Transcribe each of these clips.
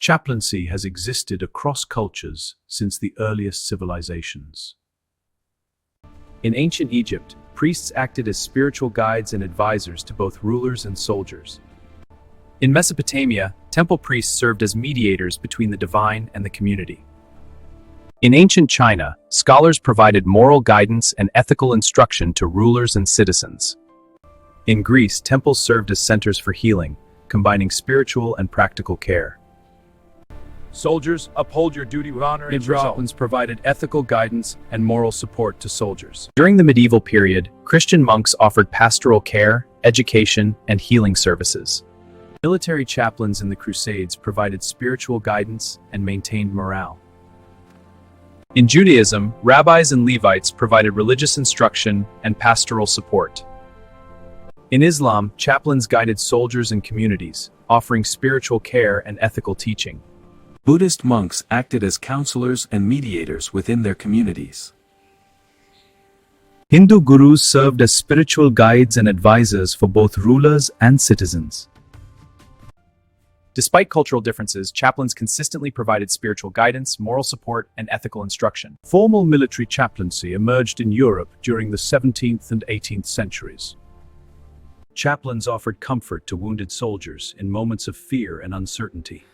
Chaplaincy has existed across cultures since the earliest civilizations. In ancient Egypt, priests acted as spiritual guides and advisors to both rulers and soldiers. In Mesopotamia, temple priests served as mediators between the divine and the community. In ancient China, scholars provided moral guidance and ethical instruction to rulers and citizens. In Greece, temples served as centers for healing, combining spiritual and practical care. Soldiers, uphold your duty with honor and resolve. Chaplains provided ethical guidance and moral support to soldiers. During the medieval period, Christian monks offered pastoral care, education, and healing services. Military chaplains in the Crusades provided spiritual guidance and maintained morale. In Judaism, rabbis and Levites provided religious instruction and pastoral support. In Islam, chaplains guided soldiers and communities, offering spiritual care and ethical teaching. Buddhist monks acted as counselors and mediators within their communities. Hindu gurus served as spiritual guides and advisors for both rulers and citizens. Despite cultural differences, chaplains consistently provided spiritual guidance, moral support, and ethical instruction. Formal military chaplaincy emerged in Europe during the 17th and 18th centuries. Chaplains offered comfort to wounded soldiers in moments of fear and uncertainty.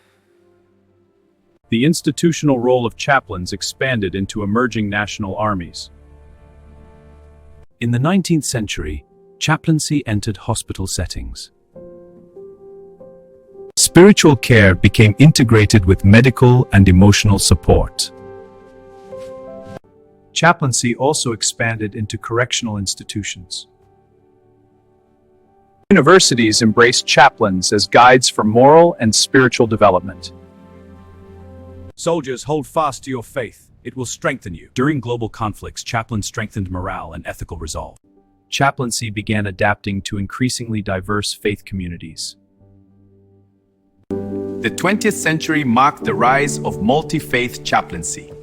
The institutional role of chaplains expanded into emerging national armies. In the 19th century, chaplaincy entered hospital settings. Spiritual care became integrated with medical and emotional support. Chaplaincy also expanded into correctional institutions. Universities embraced chaplains as guides for moral and spiritual development. Soldiers, hold fast to your faith. It will strengthen you. During global conflicts, chaplains strengthened morale and ethical resolve. Chaplaincy began adapting to increasingly diverse faith communities. The 20th century marked the rise of multi-faith chaplaincy.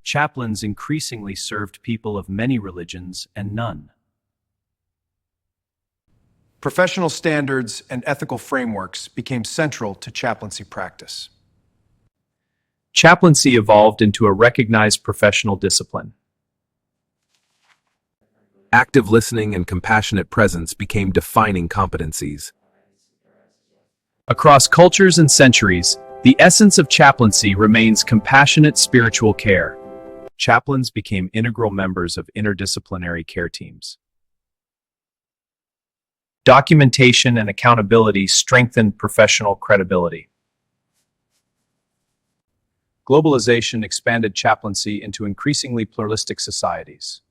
Chaplains increasingly served people of many religions and none. Professional standards and ethical frameworks became central to chaplaincy practice. Chaplaincy evolved into a recognized professional discipline. Active listening and compassionate presence became defining competencies. Across cultures and centuries, the essence of chaplaincy remains compassionate spiritual care. Chaplains became integral members of interdisciplinary care teams. Documentation and accountability strengthened professional credibility. Globalization expanded chaplaincy into increasingly pluralistic societies.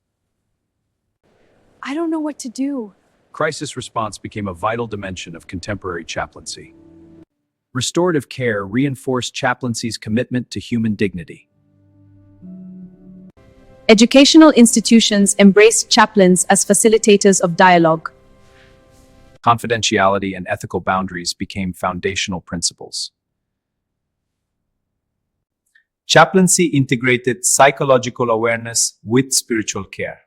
I don't know what to do. Crisis response became a vital dimension of contemporary chaplaincy. Restorative care reinforced chaplaincy's commitment to human dignity. Educational institutions embraced chaplains as facilitators of dialogue. Confidentiality and ethical boundaries became foundational principles. Chaplaincy integrated psychological awareness with spiritual care.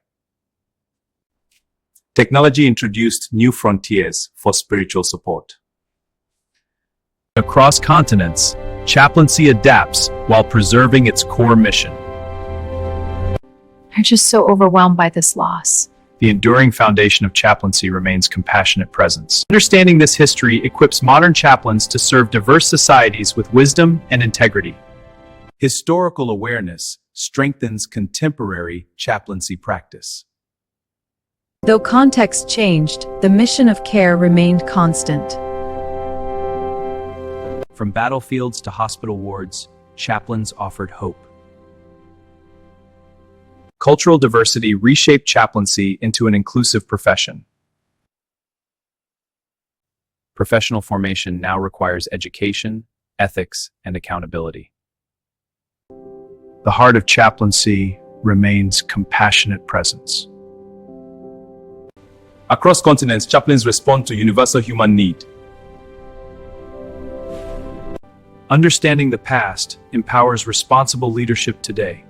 Technology introduced new frontiers for spiritual support. Across continents, chaplaincy adapts while preserving its core mission. I'm just so overwhelmed by this loss. The enduring foundation of chaplaincy remains compassionate presence. Understanding this history equips modern chaplains to serve diverse societies with wisdom and integrity. Historical awareness strengthens contemporary chaplaincy practice. Though context changed, the mission of care remained constant. From battlefields to hospital wards, chaplains offered hope. Cultural diversity reshaped chaplaincy into an inclusive profession. Professional formation now requires education, ethics, and accountability. The heart of chaplaincy remains compassionate presence. Across continents, chaplains respond to universal human need. Understanding the past empowers responsible leadership today.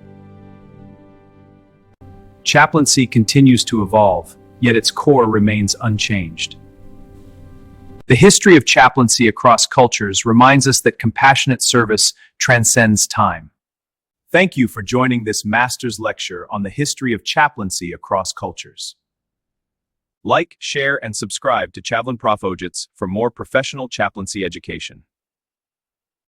Chaplaincy continues to evolve, yet its core remains unchanged. The history of chaplaincy across cultures reminds us that compassionate service transcends time. Thank you for joining this master's lecture on the history of chaplaincy across cultures. Like, share, and subscribe to Chaplain Prof Ojatts for more professional chaplaincy education.